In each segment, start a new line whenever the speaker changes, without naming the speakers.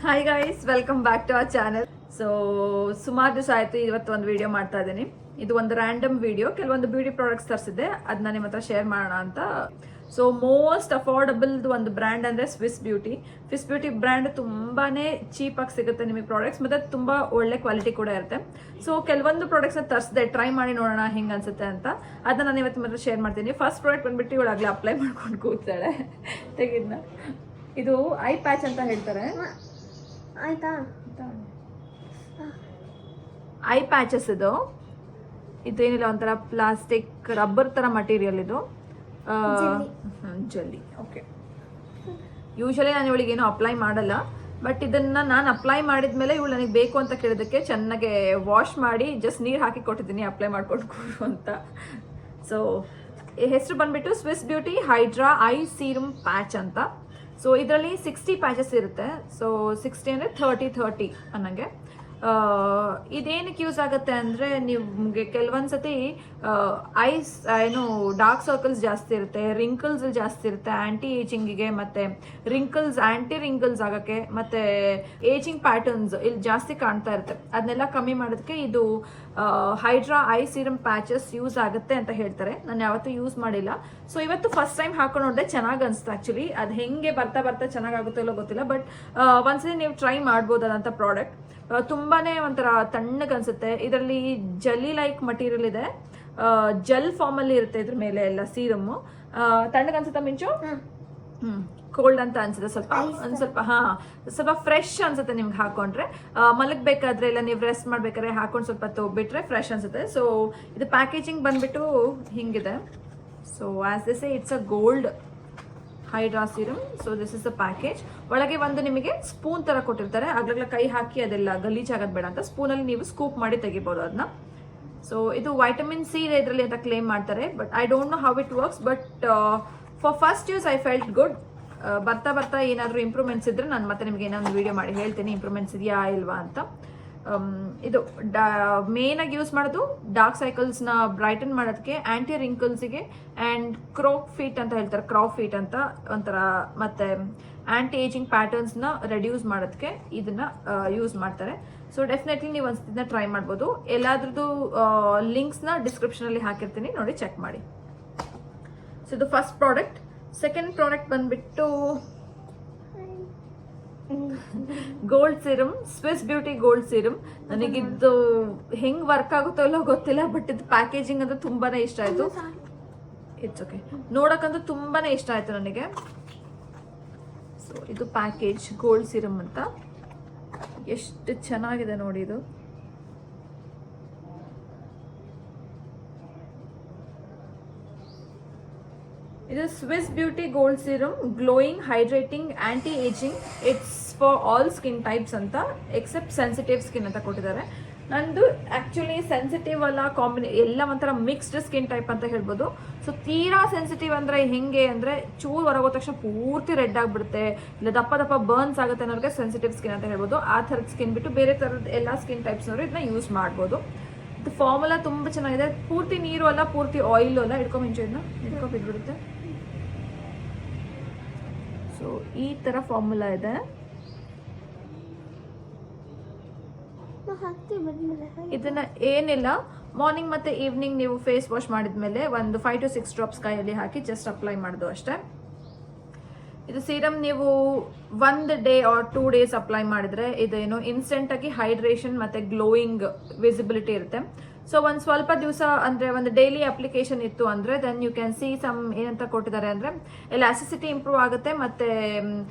Hi guys, welcome back to our channel. So ಸುಮಾರು ದಿವಸ ಆಯ್ತು ಇವತ್ತು ಒಂದು ವಿಡಿಯೋ ಮಾಡ್ತಾ ಇದ್ದೀನಿ. ಇದು ಒಂದು ರ್ಯಾಂಡಮ್ ವಿಡಿಯೋ, ಕೆಲವೊಂದು ಬ್ಯೂಟಿ ಪ್ರಾಡಕ್ಟ್ಸ್ ತರಿಸಿದ್ದೆ, ಅದನ್ನ ನಿಮ್ಮ ಹತ್ರ ಶೇರ್ ಮಾಡೋಣ ಅಂತ. ಸೊ ಮೋಸ್ಟ್ ಅಫೋರ್ಡಬಲ್ ಒಂದು ಬ್ರ್ಯಾಂಡ್ ಅಂದ್ರೆ ಸ್ವಿಸ್ ಬ್ಯೂಟಿ ಬ್ರ್ಯಾಂಡ್ ತುಂಬಾನೇ ಚೀಪ್ ಆಗಿ ಸಿಗುತ್ತೆ ನಿಮಗೆ ಪ್ರಾಡಕ್ಟ್ಸ್, ಮತ್ತೆ ತುಂಬಾ ಒಳ್ಳೆ ಕ್ವಾಲಿಟಿ ಕೂಡ ಇರುತ್ತೆ. ಸೊ ಕೆಲವೊಂದು ಪ್ರಾಡಕ್ಟ್ಸ್ ತರಿಸಿದೆ, ಟ್ರೈ ಮಾಡಿ ನೋಡೋಣ ಹೆಂಗ್ ಅನ್ಸುತ್ತೆ ಅಂತ. ಅದನ್ನ ನಾನು ಇವತ್ತು ಮಾತ್ರ ಶೇರ್ ಮಾಡ್ತೀನಿ. ಫಸ್ಟ್ ಪ್ರಾಡಕ್ಟ್ ಬಂದ್ಬಿಟ್ಟು ಇವಳಾಗ್ಲೇ ಅಪ್ಲೈ ಮಾಡ್ಕೊಂಡು ಕೂತಾಳೆ ತೆಗಿದ್ನ. ಇದು ಐ ಪ್ಯಾಚ್ ಅಂತ ಹೇಳ್ತಾರೆ.
ಆಯ್ತಾ
ಐ ಪ್ಯಾಚಸ್ ಇದೇನಿಲ್ಲ, ಒಂಥರ ಪ್ಲಾಸ್ಟಿಕ್ ರಬ್ಬರ್ ತರ ಮಟೀರಿಯಲ್ ಇದು. ಜೆಲ್ಲಿ. ಓಕೆ, ಯೂಶಲಿ ನಾನು ಇವಳಿಗೆ ಏನೋ ಅಪ್ಲೈ ಮಾಡಲ್ಲ, ಬಟ್ ಇದನ್ನ ನಾನು ಅಪ್ಲೈ ಮಾಡಿದ್ಮೇಲೆ ಇವಳು ನನಗೆ ಬೇಕು ಅಂತ ಕೇಳಿದಕ್ಕೆ ಚೆನ್ನಾಗಿ ವಾಶ್ ಮಾಡಿ ಜಸ್ಟ್ ನೀರು ಹಾಕಿ ಕೊಟ್ಟಿದ್ದೀನಿ, ಅಪ್ಲೈ ಮಾಡ್ಕೊಂಡು ಕೂರು ಅಂತ. ಸೊ ಹೆಸರು ಬಂದ್ಬಿಟ್ಟು Swiss beauty hydra I serum patch ಅಂತ. ಸೊ ಇದರಲ್ಲಿ 60 ಪ್ಯಾಚಸ್ ಇರುತ್ತೆ. ಸೊ 60 ಅಂದರೆ 30 ಅನ್ನಂಗೆ. ಇದೇನಕ್ಕೆ ಯೂಸ್ ಆಗುತ್ತೆ ಅಂದರೆ, ನಿಮಗೆ ಕೆಲವೊಂದ್ಸತಿ ಐಸ್ ಏನು ಡಾರ್ಕ್ ಸರ್ಕಲ್ಸ್ ಜಾಸ್ತಿ ಇರುತ್ತೆ, ರಿಂಕಲ್ಸ್ ಜಾಸ್ತಿ ಇರುತ್ತೆ, ಆ್ಯಂಟಿ ಏಜಿಂಗಿಗೆ ಮತ್ತು ಆ್ಯಂಟಿ ರಿಂಕಲ್ಸ್ ಆಗೋಕ್ಕೆ ಮತ್ತು ಏಜಿಂಗ್ ಪ್ಯಾಟರ್ನ್ಸ್ ಇಲ್ಲಿ ಜಾಸ್ತಿ ಕಾಣ್ತಾ ಇರುತ್ತೆ, ಅದನ್ನೆಲ್ಲ ಕಮ್ಮಿ ಮಾಡೋದಕ್ಕೆ ಇದು hydra I serum patches use ಆಗುತ್ತೆ ಅಂತ ಹೇಳ್ತಾರೆ. ನಾನು ಯಾವತ್ತೂ ಯೂಸ್ ಮಾಡಿಲ್ಲ. ಸೊ ಇವತ್ತು ಫಸ್ಟ್ ಟೈಮ್ ಹಾಕೊಂಡು ನೋಡಿದೆ, ಚೆನ್ನಾಗಿ ಅನಿಸ್ತು ಆ್ಯಕ್ಚುಲಿ. ಅದು ಹೆಂಗೆ ಬರ್ತಾ ಚೆನ್ನಾಗಾಗುತ್ತೋ ಇಲ್ಲೋ ಗೊತ್ತಿಲ್ಲ, ಬಟ್ ಒಂದ್ಸತಿ ನೀವು ಟ್ರೈ ಮಾಡ್ಬೋದಂತ ಪ್ರಾಡಕ್ಟ್. ತುಂಬಾನೇ ಒಂಥರ ತಣ್ಣಗೆ ಅನ್ಸುತ್ತೆ. ಇದರಲ್ಲಿ ಜೆಲ್ಲಿ ಲೈಕ್ ಮಟೀರಿಯಲ್ ಇದೆ, ಜೆಲ್ ಫಾರ್ಮ್ ಅಲ್ಲಿ ಇರುತ್ತೆ ಇದ್ರ ಮೇಲೆ ಎಲ್ಲ ಸೀರಮ್. ತಣ್ಣಗೆ ಅನ್ಸುತ್ತಾ ಮಿಂಚು? ಕೋಲ್ಡ್ ಅಂತ ಅನ್ಸುತ್ತೆ ಸ್ವಲ್ಪ ಫ್ರೆಶ್ ಅನ್ಸುತ್ತೆ ನಿಮ್ಗೆ ಹಾಕೊಂಡ್ರೆ. ಮಲಗಬೇಕಾದ್ರೆ ಇಲ್ಲ ನೀವು ರೆಸ್ಟ್ ಮಾಡ್ಬೇಕಾದ್ರೆ ಹಾಕೊಂಡು ಸ್ವಲ್ಪ ಬಿಟ್ರೆ ಫ್ರೆಶ್ ಅನ್ಸುತ್ತೆ. ಸೊ ಇದು ಪ್ಯಾಕೇಜಿಂಗ್ ಬಂದ್ಬಿಟ್ಟು ಹಿಂಗಿದೆ. So as this it's a gold hydra serum. So this is the package. ಒಳಗೆ ಒಂದು ನಿಮಗೆ ಸ್ಪೂನ್ ತರ ಕೊಟ್ಟಿರ್ತಾರೆ, ಆಗ್ಲಗ್ಲ ಕೈ ಹಾಕಿ ಅದೆಲ್ಲ ಗಲೀಜಾಗದ್ ಬೇಡ ಅಂತ ಸ್ಪೂನಲ್ಲಿ ನೀವು ಸ್ಕೂಪ್ ಮಾಡಿ ತೆಗಿಬಹುದು ಅದನ್ನ. ಸೊ ಇದು ವೈಟಮಿನ್ ಸಿ ಇದೆ ಇದರಲ್ಲಿ ಅಂತ ಕ್ಲೇಮ್ ಮಾಡ್ತಾರೆ, but I don't no how it works. But for first use I felt good. ಬರ್ತಾ ಏನಾದರೂ ಇಂಪ್ರೂವ್ಮೆಂಟ್ಸ್ ಇದ್ರೆ ನಾನು ಮತ್ತೆ ನಿಮಗೆ ಏನೋ ವಿಡಿಯೋ ಮಾಡಿ ಹೇಳ್ತೀನಿ ಇಂಪ್ರೂವ್ಮೆಂಟ್ಸ್ ಇದೆಯಾ ಇಲ್ವಾ ಅಂತ. ಇದು ಮೇನ್ ಆಗಿ ಯೂಸ್ ಮಾಡೋದು ಡಾರ್ಕ್ ಸೈಕಲ್ಸ್ನ ಬ್ರೈಟನ್ ಮಾಡೋದಕ್ಕೆ, ಆಂಟಿ ರಿಂಕಲ್ಸ್ಗೆ ಆ್ಯಂಡ್ ಕ್ರೌ ಫೀಟ್ ಅಂತ ಒಂಥರ, ಮತ್ತೆ ಆಂಟಿ ಏಜಿಂಗ್ ಪ್ಯಾಟರ್ನ್ಸ್ನ ರೆಡ್ಯೂಸ್ ಮಾಡೋದಕ್ಕೆ ಇದನ್ನ ಯೂಸ್ ಮಾಡ್ತಾರೆ. ಸೊ ಡೆಫಿನೆಟ್ಲಿ ನೀವು ಒಂದ್ಸತಿನ ಟ್ರೈ ಮಾಡ್ಬೋದು. ಎಲ್ಲಾದ್ರದ್ದು ಲಿಂಕ್ಸ್ನ ಡಿಸ್ಕ್ರಿಪ್ಷನಲ್ಲಿ ಹಾಕಿರ್ತೀನಿ, ನೋಡಿ ಚೆಕ್ ಮಾಡಿ. ಸೊ ಇದು ಫಸ್ಟ್ ಪ್ರಾಡಕ್ಟ್. ಸೆಕೆಂಡ್ ಪ್ರಾಡಕ್ಟ್ ಬಂದ್ಬಿಟ್ಟು gold serum, Swiss beauty gold serum. ನನಗಿದ್ದು ಹೆಂಗ್ ವರ್ಕ್ ಆಗುತ್ತೋ ಇಲ್ಲೋ ಗೊತ್ತಿಲ್ಲ, ಬಟ್ ಇದು ಪ್ಯಾಕೇಜಿಂಗ್ ಅಂತ ತುಂಬಾನೇ ಇಷ್ಟ ಆಯ್ತು. ಇಟ್ಸ್ ಓಕೆ, ನೋಡಕ್ಕಂತೂ ತುಂಬಾನೇ ಇಷ್ಟ ಆಯ್ತು ನನಗೆ. ಸೊ ಇದು ಪ್ಯಾಕೇಜ್ ಗೋಲ್ಡ್ ಸೀರಮ್ ಅಂತ, ಎಷ್ಟು ಚೆನ್ನಾಗಿದೆ ನೋಡಿ. ಇದು Swiss beauty gold serum glowing hydrating aunty ageing. It's for all skin types ಅಂತ, ಎಕ್ಸೆಪ್ಟ್ ಸೆನ್ಸಿಟಿವ್ ಸ್ಕಿನ್ ಅಂತ ಕೊಟ್ಟಿದ್ದಾರೆ. ನಂದು ಆಕ್ಚುಲಿ ಸೆನ್ಸಿಟಿವ್ ಅಲ್ಲ, ಎಲ್ಲ ಒಂಥರ ಮಿಕ್ಸ್ಡ್ ಸ್ಕಿನ್ ಟೈಪ್ ಅಂತ ಹೇಳ್ಬೋದು. ಸೊ ತೀರಾ ಸೆನ್ಸಿಟಿವ್ ಅಂದ್ರೆ ಹೆಂಗೆ ಅಂದ್ರೆ, ಚೂರು ಹೊರಗೋದ ತಕ್ಷಣ ಪೂರ್ತಿ ರೆಡ್ ಆಗಿಬಿಡುತ್ತೆ, ಇಲ್ಲ ದಪ್ಪ ಬರ್ನ್ಸ್ ಆಗುತ್ತೆ ಅನ್ನೋರಿಗೆ ಸೆನ್ಸಿಟಿವ್ ಸ್ಕಿನ್ ಅಂತ ಹೇಳ್ಬೋದು. ಆ ಥರದ ಸ್ಕಿನ್ ಬಿಟ್ಟು ಬೇರೆ ಥರದ ಎಲ್ಲ ಸ್ಕಿನ್ ಟೈಪ್ಸ್ನವರು ಇದನ್ನ ಯೂಸ್ ಮಾಡ್ಬೋದು. ಇದು ಫಾರ್ಮುಲಾ ತುಂಬ ಚೆನ್ನಾಗಿದೆ. ಪೂರ್ತಿ ನೀರು ಅಲ್ಲ, ಪೂರ್ತಿ ಆಯಿಲ್ ಅಲ್ಲ. ಬಿದ್ಬಿಡುತ್ತೆ. ಸೊ ಈ ತರ ಫಾರ್ಮುಲಾ ಇದೆ. ಇದನ್ನ ಏನಿಲ್ಲ, ಮಾರ್ನಿಂಗ್ ಮತ್ತೆ ಈವ್ನಿಂಗ್ ನೀವು ಫೇಸ್ ವಾಶ್ ಮಾಡಿದ್ಮೇಲೆ ಒಂದು 5 to 6 ಡ್ರಾಪ್ಸ್ ಕೈಯಲ್ಲಿ ಹಾಕಿ ಜಸ್ಟ್ ಅಪ್ಲೈ ಮಾಡೋದು ಅಷ್ಟೇ. ಇದು ಸೀರಮ್ ನೀವು 1 day or 2 days ಅಪ್ಲೈ ಮಾಡಿದ್ರೆ ಇದೇನು ಇನ್ಸ್ಟೆಂಟ್ ಆಗಿ ಹೈಡ್ರೇಷನ್ ಮತ್ತೆ ಗ್ಲೋಯಿಂಗ್ ವಿಸಿಬಿಲಿಟಿ ಇರುತ್ತೆ. ಸೊ ಒಂದು ಸ್ವಲ್ಪ ದಿವಸ ಅಂದ್ರೆ ಒಂದು ಡೈಲಿ ಅಪ್ಲಿಕೇಶನ್ ಇತ್ತು ಅಂದ್ರೆ then you can see some ಏನಂತ ಕೊಟ್ಟಿದ್ದಾರೆ ಅಂದ್ರೆ, ಎಲಾಸ್ಟಿಸಿಟಿ ಇಂಪ್ರೂವ್ ಆಗುತ್ತೆ, ಮತ್ತೆ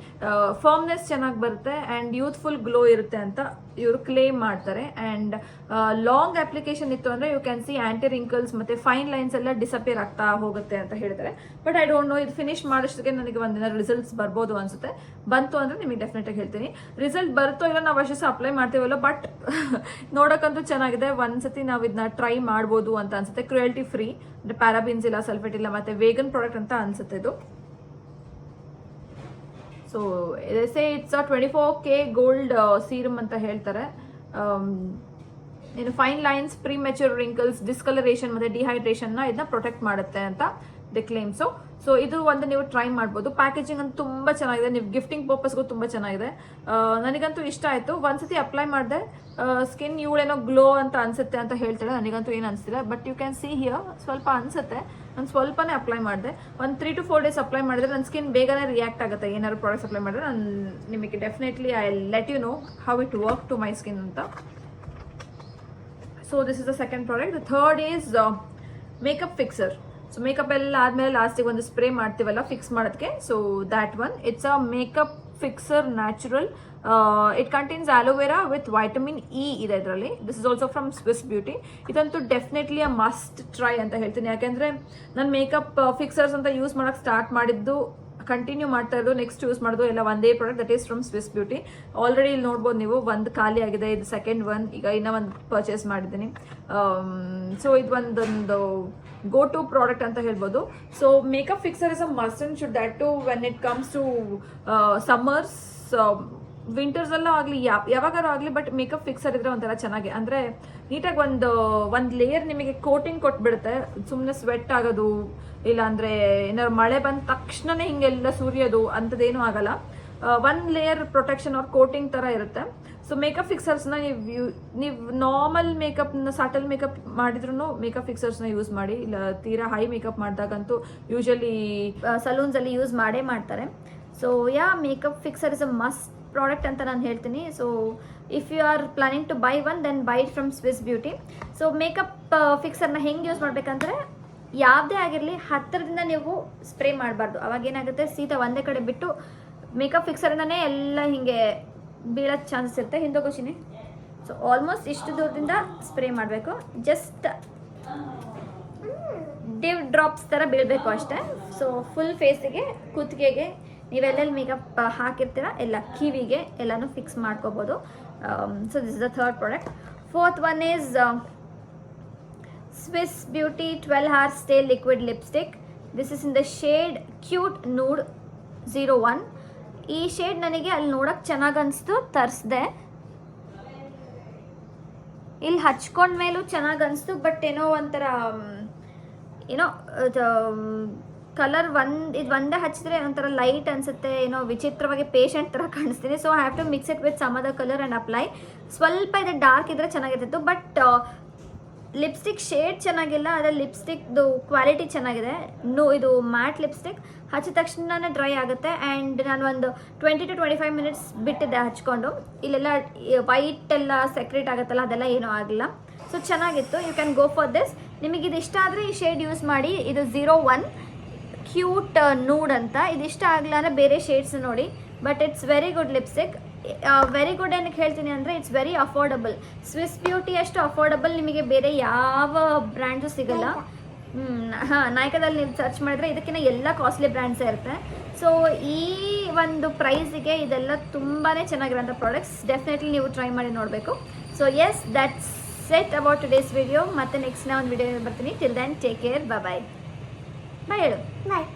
ಫರ್ಮ್ನೆಸ್ ಚೆನ್ನಾಗಿ ಬರುತ್ತೆ ಅಂಡ್ ಯೂತ್ಫುಲ್ ಗ್ಲೋ ಇರುತ್ತೆ ಅಂತ ಇವರು ಕ್ಲೇಮ್ ಮಾಡ್ತಾರೆ. ಅಂಡ್ ಲಾಂಗ್ ಅಪ್ಲಿಕೇಶನ್ ಇತ್ತು ಅಂದ್ರೆ you can see anti wrinkles ಮತ್ತೆ ಫೈನ್ ಲೈನ್ಸ್ ಎಲ್ಲ ಡಿಸಪಿಯರ್ ಆಗ್ತಾ ಹೋಗುತ್ತೆ ಅಂತ ಹೇಳ್ತಾರೆ. ಬಟ್ ಐ ಡೋಂಟ್ ನೋ, ಇದು ಫಿನಿಶ್ ಮಾಡೋಷ್ಟಕ್ಕೆ ನನಗೆ ಒಂದಿನ ರಿಸಲ್ಟ್ಸ್ ಬರ್ಬೋದು ಅನ್ಸುತ್ತೆ. ಬಂತು ಅಂದ್ರೆ ನಿಮಗೆ ಡೆಫಿನೆಟ್ ಆಗಿ ಹೇಳ್ತೀನಿ. ರಿಸಲ್ಟ್ ಬರುತ್ತೋ ಇಲ್ಲ ನಾವು ಅಷ್ಟು ಅಪ್ಲೈ ಮಾಡ್ತೀವಲ್ಲ, ಬಟ್ ನೋಡೋಕ್ಕಂತೂ ಚೆನ್ನಾಗಿದೆ. ಒಂದ್ಸತಿ ನಾವು ಇದನ್ನ ಟ್ರೈ ಮಾಡ್ಬೋದು ಅಂತ ಅನ್ಸುತ್ತೆ. ಕ್ರುಯಲ್ಟಿ ಫ್ರೀ, ಅಂದ್ರೆ ಪ್ಯಾರಾಬಿನ್ಸ್ ಇಲ್ಲ, ಸಲ್ಫೇಟ್ ಇಲ್ಲ, ಮತ್ತೆ ವೇಗನ್ ಪ್ರಾಡಕ್ಟ್ ಅಂತ ಅನ್ಸುತ್ತೆ ಇದು. So it's 24K gold serum ಅಂತ ಹೇಳ್ತಾರೆ. ಏನು fine lines, premature wrinkles, discolouration ಮತ್ತೆ ಡಿಹೈಡ್ರೇಷನ್ ನ ಇದನ್ನ ಪ್ರೊಟೆಕ್ಟ್ ಮಾಡುತ್ತೆ ಅಂತ ದಿ ಕ್ಲೇಮ್. ಸೊ ಇದು ಒಂದು ನೀವು ಟ್ರೈ ಮಾಡ್ಬೋದು. ಪ್ಯಾಕೇಜಿಂಗ್ ಅಂತೂ ತುಂಬ ಚೆನ್ನಾಗಿದೆ, ನೀವು ಗಿಫ್ಟಿಂಗ್ ಪರ್ಪಸ್ಗೂ ತುಂಬ ಚೆನ್ನಾಗಿದೆ. ನನಗಂತೂ ಇಷ್ಟ ಆಯಿತು. ಒಂದ್ಸತಿ ಅಪ್ಲೈ ಮಾಡಿದೆ, ಸ್ಕಿನ್ ಇವಳೇನೋ ಗ್ಲೋ ಅಂತ ಅನಿಸುತ್ತೆ ಅಂತ ಹೇಳ್ತಾಳೆ, ನನಗಂತೂ ಏನು ಅನಿಸ್ತಿಲ್ಲ. But you can see here ಸ್ವಲ್ಪ ಅನಿಸುತ್ತೆ. ನಾನು ಸ್ವಲ್ಪನೇ ಅಪ್ಲೈ ಮಾಡಿದೆ, ಒಂದು 3 to 4 days ಅಪ್ಲೈ ಮಾಡಿದ್ರೆ ನನ್ನ ಸ್ಕಿನ್ ಬೇಗನೆ ರಿಯಾಕ್ಟ್ ಆಗುತ್ತೆ. ಏನಾದ್ರು ಪ್ರಾಡಕ್ಟ್ಸ್ ಅಪ್ಲೈ ಮಾಡಿದ್ರೆ ನಾನು ನಿಮಗೆ definitely I let you know how it work to my skin ಅಂತ. So this is the second product. The third is makeup fixer. So makeup ಎಲ್ಲ ಆದಮೇಲೆ ಲಾಸ್ಟಿಗೆ ಒಂದು ಸ್ಪ್ರೇ ಮಾಡ್ತೀವಲ್ಲ ಫಿಕ್ಸ್ ಮಾಡೋದಕ್ಕೆ, so that one. It's a makeup fixer natural. It contains aloe vera with vitamin E ಇದೆ ಇದರಲ್ಲಿ. This is also from Swiss beauty. ಇದಂತೂ definitely a must try ಅಂತ ಹೇಳ್ತೀನಿ. ಯಾಕೆಂದರೆ ನಾನು ಮೇಕಪ್ ಫಿಕ್ಸರ್ಸ್ ಅಂತ ಯೂಸ್ ಮಾಡೋಕ್ಕೆ ಸ್ಟಾರ್ಟ್ ಮಾಡಿದ್ದು, ಕಂಟಿನ್ಯೂ ಮಾಡ್ತಾ ಇರೋದು, ನೆಕ್ಸ್ಟ್ ಯೂಸ್ ಮಾಡೋದು ಎಲ್ಲ ಒಂದೇ product, that is from Swiss beauty. Already ಇಲ್ಲಿ ನೋಡ್ಬೋದು ನೀವು, ಒಂದು ಖಾಲಿ ಆಗಿದೆ, ಇದು ಸೆಕೆಂಡ್ ಒನ್. ಈಗ ಇನ್ನೂ ಒಂದು ಪರ್ಚೇಸ್ ಮಾಡಿದ್ದೀನಿ. ಸೊ ಇದು ಒಂದೊಂದು ಗೋ ಟು ಪ್ರಾಡಕ್ಟ್ ಅಂತ ಹೇಳ್ಬೋದು. So makeup fixer is a must and should, that too when it comes to summers, winters ಎಲ್ಲ ಆಗಲಿ, ಯಾವಾಗಾರು ಆಗಲಿ, ಬಟ್ ಮೇಕಪ್ ಫಿಕ್ಸರ್ ಇದ್ರೆ ಒಂಥರ ಚೆನ್ನಾಗಿ, ಅಂದರೆ ನೀಟಾಗಿ ಒಂದು ಲೇಯರ್ ನಿಮಗೆ ಕೋಟಿಂಗ್ ಕೊಟ್ಬಿಡುತ್ತೆ. ಸುಮ್ಮನೆ ಸ್ವೆಟ್ ಆಗೋದು, ಇಲ್ಲಾಂದರೆ ಏನಾದ್ರು ಮಳೆ ಬಂದ ತಕ್ಷಣನೇ ಹಿಂಗೆಲ್ಲ ಸುರಿಯೋದು ಅಂಥದ್ದೇನೂ ಆಗಲ್ಲ. ಒನ್ ಲೇಯರ್ ಪ್ರೊಟೆಕ್ಷನ್ ಅವ್ರ ಕೋಟಿಂಗ್ ಥರ ಇರುತ್ತೆ. ಸೊ ಮೇಕಪ್ ಫಿಕ್ಸರ್ಸ್ನ ನೀವು ನಾರ್ಮಲ್ ಮೇಕಪ್ನ ಸಾಟಲ್ ಮೇಕಪ್ ಮಾಡಿದ್ರು ಮೇಕಪ್ ಫಿಕ್ಸರ್ಸ್ನ ಯೂಸ್ ಮಾಡಿ. ಇಲ್ಲ ತೀರಾ ಹೈ ಮೇಕಪ್ ಮಾಡಿದಾಗಂತೂ ಯೂಶಲಿ ಸಲೂನ್ಸಲ್ಲಿ ಯೂಸ್ ಮಾಡೇ ಮಾಡ್ತಾರೆ. So makeup fixer is a must product ಅಂತ ನಾನು ಹೇಳ್ತೀನಿ. So if you are planning to buy one, then buy it from Swiss beauty. So makeup ಫಿಕ್ಸರ್ನ ಹೆಂಗೆ ಯೂಸ್ ಮಾಡಬೇಕಂದ್ರೆ, ಯಾವುದೇ ಆಗಿರಲಿ ಹತ್ತಿರದಿಂದ ನೀವು ಸ್ಪ್ರೇ ಮಾಡಬಾರ್ದು. ಅವಾಗ ಏನಾಗುತ್ತೆ, ಸೀದಾ ಒಂದೇ ಕಡೆ ಬಿಟ್ಟು ಮೇಕಪ್ ಫಿಕ್ಸರ್ನೇ ಎಲ್ಲ ಹಿಂಗೆ ಬೀಳೋದು ಚಾನ್ಸಸ್ ಇರುತ್ತೆ. ಹಿಂದೋಗೋಶಿನಿ. ಸೊ ಆಲ್ಮೋಸ್ಟ್ ಇಷ್ಟು ದೂರದಿಂದ ಸ್ಪ್ರೇ ಮಾಡಬೇಕು. ಜಸ್ಟ್ ಡಿವ್ ಡ್ರಾಪ್ಸ್ ಥರ ಬೀಳಬೇಕು ಅಷ್ಟೇ. ಸೊ ಫುಲ್ ಫೇಸಿಗೆ, ಕುತ್ತಿಗೆಗೆ, ನೀವೆಲ್ಲೆಲ್ಲಿ ಮೇಕಪ್ ಹಾಕಿರ್ತೀರ ಎಲ್ಲ ಕಿವಿಗೆ ಎಲ್ಲನೂ ಫಿಕ್ಸ್ ಮಾಡ್ಕೋಬೋದು. So this is the third product. Fourth one is Swiss beauty 12 hours Stay Liquid Lipstick. This is in the shade Cute Nude 01. ಈ ಶೇಡ್ ನನಗೆ ಅಲ್ಲಿ ನೋಡೋಕ್ಕೆ ಚೆನ್ನಾಗಿ ಅನಿಸ್ತು, ತರಿಸ್ದೆ. ಇಲ್ಲಿ ಹಚ್ಕೊಂಡ್ಮೇಲೂ ಚೆನ್ನಾಗಿ ಅನಿಸ್ತು, ಬಟ್ ಏನೋ ಒಂಥರ ಏನೋ ಕಲರ್ ಇದು ಒಂದೇ ಹಚ್ಚಿದ್ರೆ ಒಂಥರ ಲೈಟ್ ಅನಿಸುತ್ತೆ, ಏನೋ ವಿಚಿತ್ರವಾಗಿ ಪೇಷಂಟ್ ಥರ ಕಾಣಿಸ್ತೀನಿ. So I have to mix it with some other colour and apply. ಸ್ವಲ್ಪ ಇದು ಡಾರ್ಕ್ ಇದ್ದರೆ ಚೆನ್ನಾಗಿರ್ತಿತ್ತು, ಬಟ್ ಲಿಪ್ಸ್ಟಿಕ್ ಶೇಡ್ ಚೆನ್ನಾಗಿಲ್ಲ, ಅದರ ಲಿಪ್ಸ್ಟಿಕ್ದು ಕ್ವಾಲಿಟಿ ಚೆನ್ನಾಗಿದೆ. ಇದು ಮ್ಯಾಟ್ ಲಿಪ್ಸ್ಟಿಕ್, ಹಚ್ಚಿದ ತಕ್ಷಣನೇ ಡ್ರೈ ಆಗುತ್ತೆ. ಆ್ಯಂಡ್ ನಾನು ಒಂದು 20 to 25 minutes ಬಿಟ್ಟಿದ್ದೆ ಹಚ್ಕೊಂಡು. ಇಲ್ಲೆಲ್ಲ ವೈಟ್ ಎಲ್ಲ ಸೆಕ್ರೇಟ್ ಆಗುತ್ತಲ್ಲ, ಅದೆಲ್ಲ ಏನೂ ಆಗಿಲ್ಲ. ಸೊ ಚೆನ್ನಾಗಿತ್ತು. You can go for this. ನಿಮಗೆ ಇದು ಇಷ್ಟ ಆದರೆ ಈ ಶೇಡ್ ಯೂಸ್ ಮಾಡಿ. ಇದು 01 ಕ್ಯೂಟ್ ನೂಡ್ ಅಂತ. ಇದಿಷ್ಟ ಆಗಲ್ಲ ಅಂದರೆ ಬೇರೆ ಶೇಡ್ಸ್ ನೋಡಿ. But it's very good lipstick. Very good ಏನಕ್ಕೆ ಹೇಳ್ತೀನಿ ಅಂದರೆ, it's very affordable. Swiss beauty ಅಷ್ಟು ಅಫೋರ್ಡಬಲ್ ನಿಮಗೆ ಬೇರೆ ಯಾವ ಬ್ರ್ಯಾಂಡ್ಸು ಸಿಗಲ್ಲ. ನಾಯ್ಕದಲ್ಲಿ ನೀವು ಸರ್ಚ್ ಮಾಡಿದ್ರೆ ಇದಕ್ಕಿಂತ ಎಲ್ಲ ಕಾಸ್ಟ್ಲಿ ಬ್ರ್ಯಾಂಡ್ಸೇ ಇರುತ್ತೆ. ಸೊ ಈ ಒಂದು ಪ್ರೈಸಿಗೆ ಇದೆಲ್ಲ ತುಂಬಾ ಚೆನ್ನಾಗಿರೋಂಥ ಪ್ರಾಡಕ್ಟ್ಸ್. ಡೆಫಿನೆಟ್ಲಿ ನೀವು ಟ್ರೈ ಮಾಡಿ ನೋಡಬೇಕು. So yes, that's it about today's video. ಮತ್ತೆ ನೆಕ್ಸ್ಟ್ ನಾ ಒಂದು ವಿಡಿಯೋ ಬರ್ತೀನಿ. Till then take care, bye bye. Bye ಹೇಳು. ಬಾಯ್.